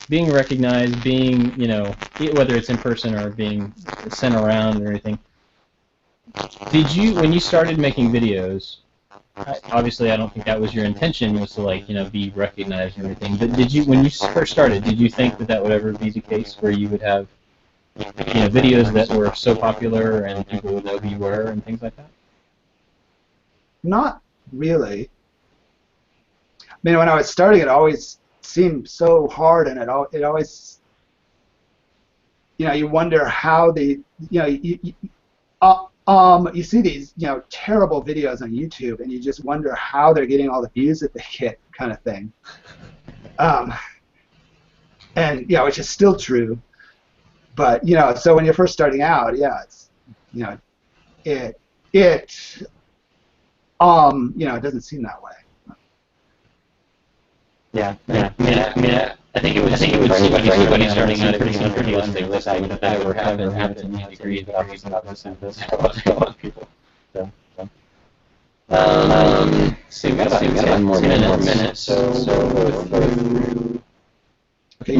A: being recognized, being whether it's in person or being sent around or anything. Did you, when you started making videos, obviously I don't think that was your intention, was to be recognized and everything, but did you, when you first started, did you think that would ever be the case where you would have videos that were so popular and people would know who you were and things like that?
B: Not really. I mean, when I was starting, it always seemed so hard, and it always, you wonder how you see these, terrible videos on YouTube, and you just wonder how they're getting all the views that they get, kind of thing. And which is still true, but so when you're first starting out, yeah, it's, it doesn't seem that way.
A: Yeah. I think it would seem for anybody starting out pretty unrealistic that ever happened to any degree, but obviously not this and this. A lot of people. So. So we've got about 10 more minutes. So
B: okay,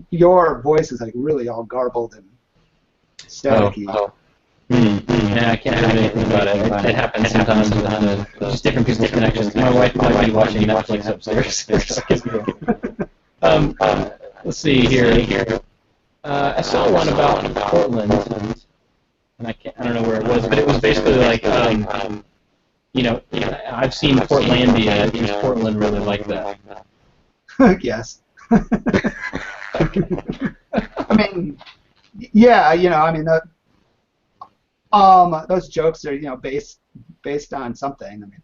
B: your voice is really all garbled and staticky.
A: Yeah, I can't do anything about it. It happens sometimes with just different people's connections. My wife might be watching Netflix upstairs. Let's see here. I saw one about Portland, and I don't know where it was, but it was basically I've seen Portlandia. Is Portland really like that?
B: Yes. I mean, yeah, those jokes are based on something. I mean,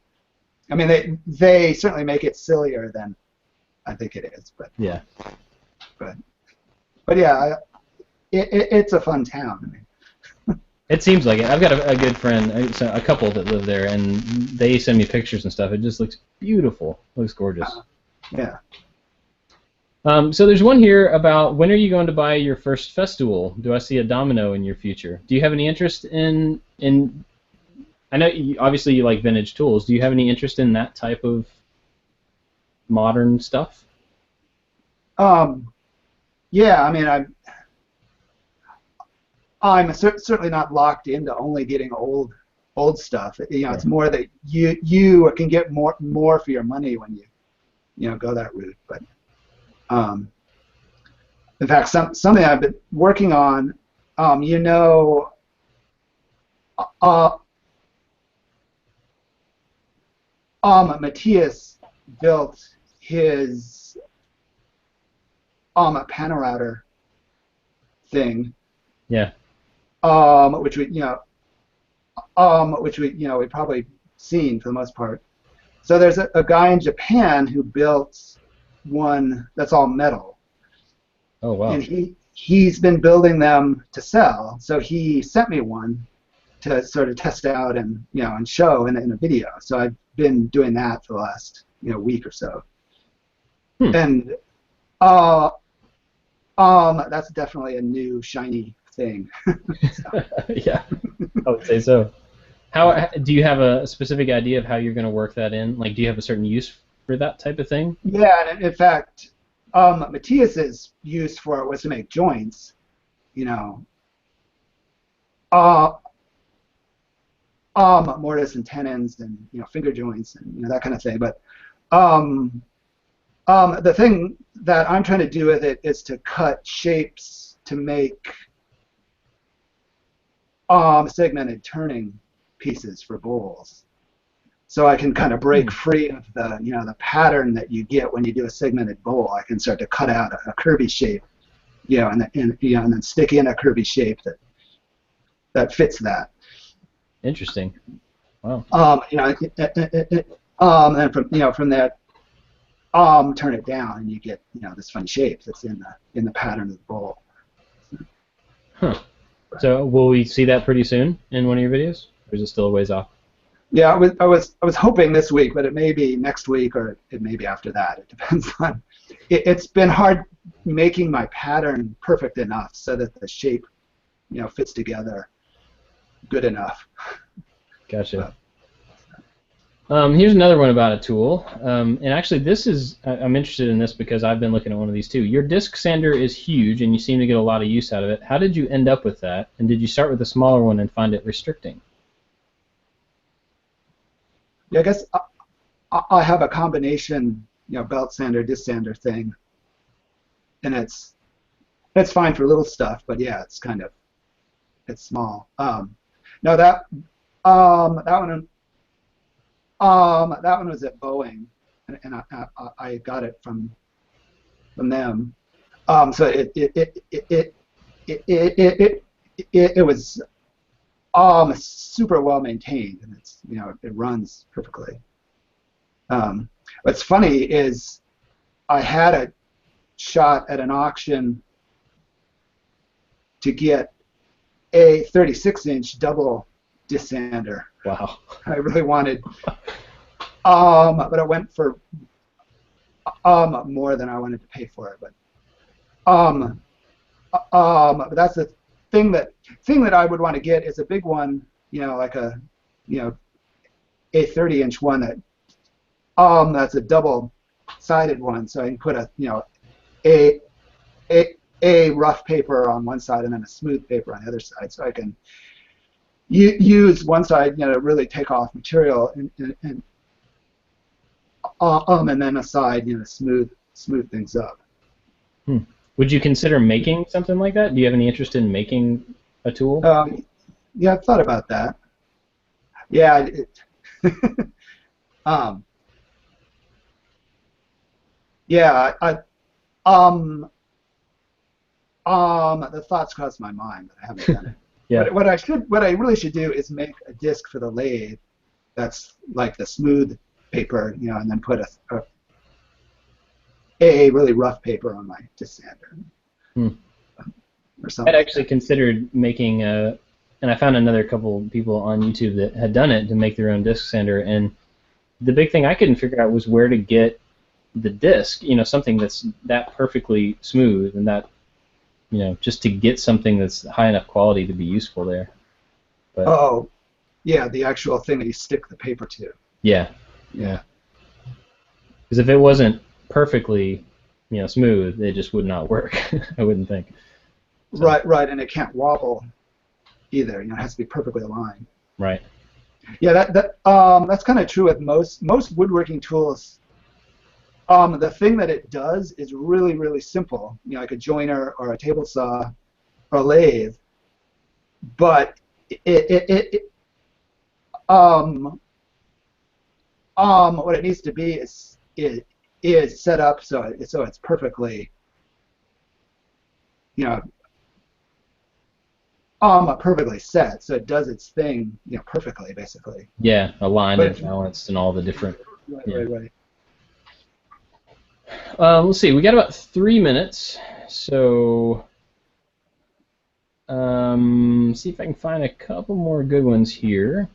B: I mean, they certainly make it sillier than I think it is, but
A: Yeah.
B: but yeah, it's a fun town. I mean,
A: It seems like it. I've got a good friend, a couple that live there, and they send me pictures and stuff. It just looks beautiful. It looks gorgeous.
B: yeah.
A: So there's one here about when are you going to buy your first festool? Do I see a domino in your future? Do you have any interest in I know obviously you like vintage tools. Do you have any interest in that type of modern stuff?
B: Yeah, I mean, I'm certainly not locked into only getting old stuff. You know, it's more that you can get more for your money when you go that route. But in fact, something I've been working on, you know, Matthias built his panel router thing.
A: Yeah.
B: Which we've probably seen for the most part. So there's a guy in Japan who built one that's all metal.
A: Oh wow.
B: And he's been building them to sell. So he sent me one to sort of test out and and show in a video. So I've been doing that for the last week or so. And that's definitely a new shiny thing.
A: Yeah, I would say so. How do you have a specific idea of how you're going to work that in? Like, do you have a certain use for that type of thing?
B: Yeah, and in fact, Matthias's use for it was to make joints, mortise and tenons and finger joints and that kind of thing. But the thing that I'm trying to do with it is to cut shapes to make segmented turning pieces for bowls, so I can kind of break free of the the pattern that you get when you do a segmented bowl. I can start to cut out a curvy shape, and then stick in a curvy shape that fits that.
A: Interesting. Wow.
B: And from that, turn it down, and you get this funny shape that's in the pattern of the bowl.
A: Huh. So will we see that pretty soon in one of your videos, or is it still a ways off?
B: Yeah, I was hoping this week, but it may be next week or it may be after that. It depends on. It's been hard making my pattern perfect enough so that the shape, fits together good enough.
A: Gotcha. Here's another one about a tool, and actually I'm interested in this because I've been looking at one of these too. Your disc sander is huge, and you seem to get a lot of use out of it. How did you end up with that, and did you start with a smaller one and find it restricting?
B: Yeah, I guess I have a combination, belt sander, disc sander thing, and it's fine for little stuff, but yeah, it's small. No, that one was at Boeing, and I got it from them. So it was super well maintained, and it's it runs perfectly. What's funny is I had a shot at an auction to get a 36-inch double disc sander.
A: Wow.
B: I really wanted, but it went for more than I wanted to pay for it. But that's the thing that I would want to get is a big one, like a 30-inch one that's a double-sided one, so I can put a rough paper on one side and then a smooth paper on the other side, so I can use one side, to really take off material, and then a side, smooth things up.
A: Would you consider making something like that? Do you have any interest in making a tool?
B: Yeah, I've thought about that. Yeah. Yeah. The thoughts crossed my mind, but I haven't done it.
A: Yeah.
B: What I really should do is make a disc for the lathe that's like the smooth paper, and then put a really rough paper on my disc sander. Or something.
A: I'd actually considered making and I found another couple people on YouTube that had done it to make their own disc sander, and the big thing I couldn't figure out was where to get the disc, something that's that perfectly smooth and that, just to get something that's high enough quality to be useful there. But,
B: oh, yeah, the actual thing that you stick the paper to.
A: Yeah.
B: Yeah.
A: Because if it wasn't perfectly, smooth, it just would not work. I wouldn't think. So.
B: Right, and it can't wobble either. It has to be perfectly aligned.
A: Right.
B: Yeah, that's kind of true with most woodworking tools. The thing that it does is really, really simple, like a joiner or a table saw or a lathe. But what it needs to be is set up so it's perfectly, perfectly set, so it does its thing, perfectly, basically.
A: Yeah, aligned and balanced and all the different.
B: Right.
A: Let's see. We got about 3 minutes, so see if I can find a couple more good ones here.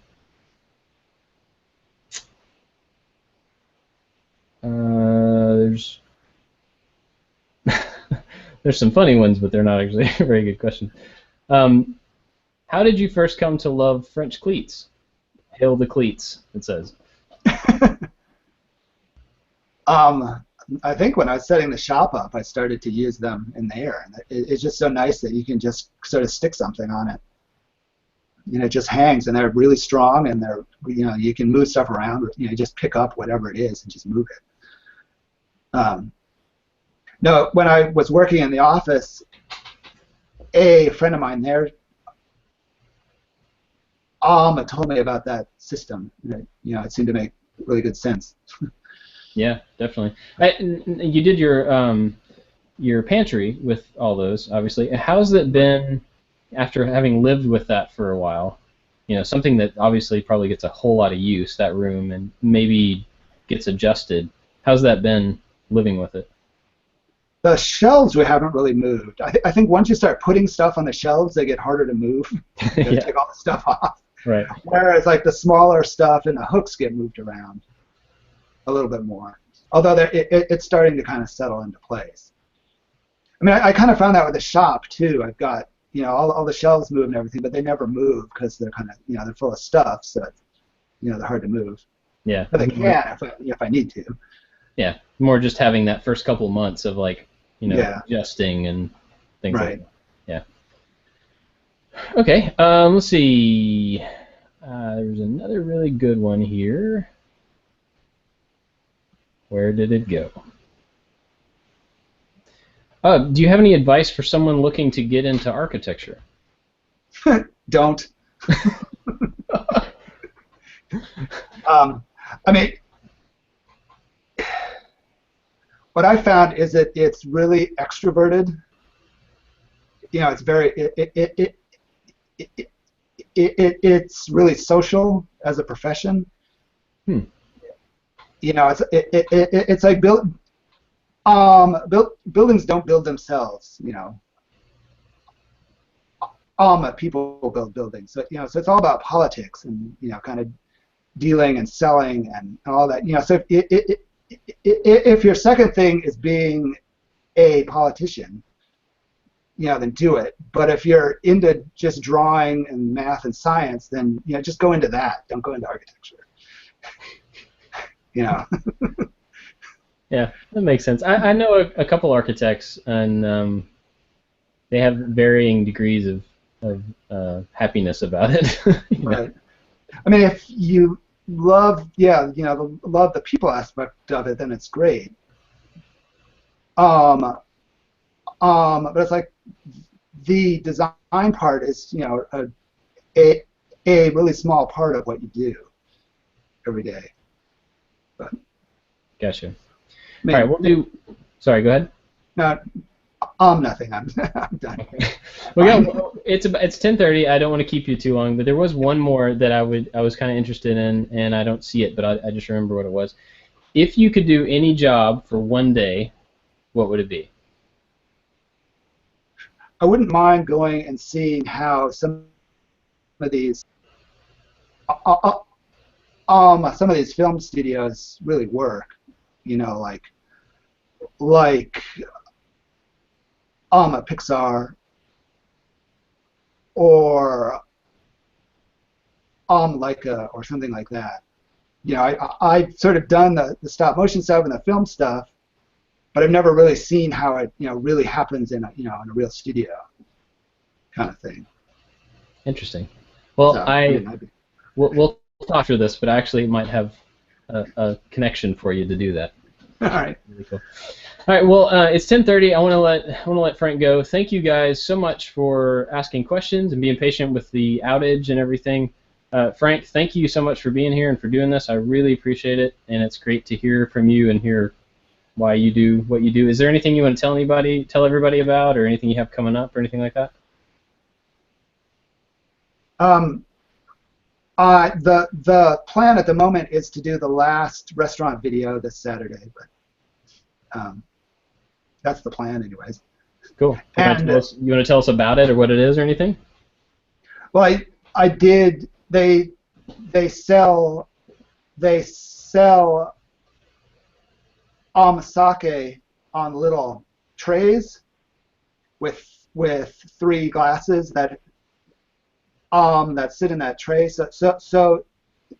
A: There's there's some funny ones, but they're not actually a very good question. How did you first come to love French cleats? Hail the cleats, it says.
B: I think when I was setting the shop up, I started to use them in there, and it's just so nice that you can just sort of stick something on it. It just hangs, and they're really strong, and they're, you can move stuff around. Just pick up whatever it is and just move it. No, when I was working in the office, a friend of mine there told me about that system. It seemed to make really good sense.
A: Yeah, definitely. You did your pantry with all those, obviously. How's it been after having lived with that for a while? Something that obviously probably gets a whole lot of use, that room, and maybe gets adjusted. How's that been living with it?
B: The shelves we haven't really moved. I think once you start putting stuff on the shelves, they get harder to move. You have to take all the stuff off.
A: Right.
B: Whereas like the smaller stuff and the hooks get moved around a little bit more. Although it's starting to kind of settle into place. I mean, I kind of found that with the shop too. I've got all the shelves move and everything, but they never move because they're kind of they're full of stuff, so they're hard to move.
A: Yeah.
B: But they can if I need to.
A: Yeah. More just having that first couple months of like adjusting and things like that. Yeah. Okay. Let's see. There's another really good one here. Where did it go? Do you have any advice for someone looking to get into architecture?
B: Don't. I mean, what I found is that it's really extroverted. It's very it's really social as a profession. It's like buildings don't build themselves. People build buildings. So so it's all about politics and kind of dealing and selling and all that. So if your second thing is being a politician, then do it. But if you're into just drawing and math and science, then just go into that. Don't go into architecture. Yeah,
A: that makes sense. I know a couple architects, and they have varying degrees of happiness about it.
B: Right. I mean, if you love, love the people aspect of it, then it's great. But it's like the design part is, a really small part of what you do every day. But,
A: gotcha. All right, we'll do. Sorry, go ahead.
B: No, Nothing. I'm done.
A: Okay. It's 10:30. I don't want to keep you too long, but there was one more that I was kind of interested in, and I don't see it, but I just remember what it was. If you could do any job for one day, what would it be?
B: I wouldn't mind going and seeing how some of these some of these film studios really work. You know, like a Pixar or Leica or something like that. You know, I've sort of done the stop motion stuff and the film stuff, but I've never really seen how it really happens in in a real studio kind of thing.
A: Interesting. Well,
B: So,
A: we'll talk after this, but I actually might have a connection for you to do that.
B: all right.
A: Really cool. All right. Well, it's 10:30. I want to let Frank go. Thank you guys so much for asking questions and being patient with the outage and everything. Frank, thank you so much for being here and for doing this. I really appreciate it, and it's great to hear from you and hear why you do what you do. Is there anything you want to tell everybody about, or anything you have coming up, or anything like that?
B: The plan at the moment is to do the last restaurant video this Saturday, but that's the plan, anyways.
A: Cool.
B: And
A: you want to tell us about it or what it is or anything?
B: Well, I did. They sell sake on little trays with 3 glasses that sit in that tray. So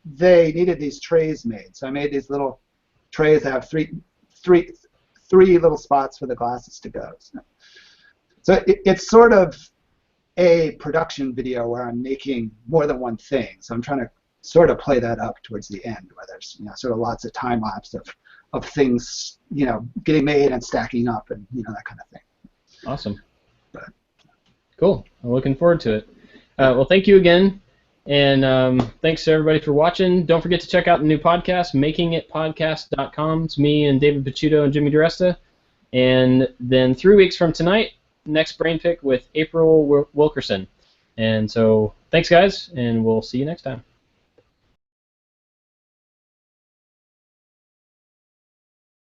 B: they needed these trays made. So I made these little trays that have three little spots for the glasses to go. So it's sort of a production video where I'm making more than one thing. So I'm trying to sort of play that up towards the end, where there's sort of lots of time lapse of things getting made and stacking up and that kind of thing.
A: Awesome. Cool. I'm looking forward to it. Well, thank you again, and thanks to everybody for watching. Don't forget to check out the new podcast, makingitpodcast.com. It's me and David Picciuto and Jimmy DiResta. And then 3 weeks from tonight, next BrainPick with April Wilkerson. And so thanks, guys, and we'll see you next time.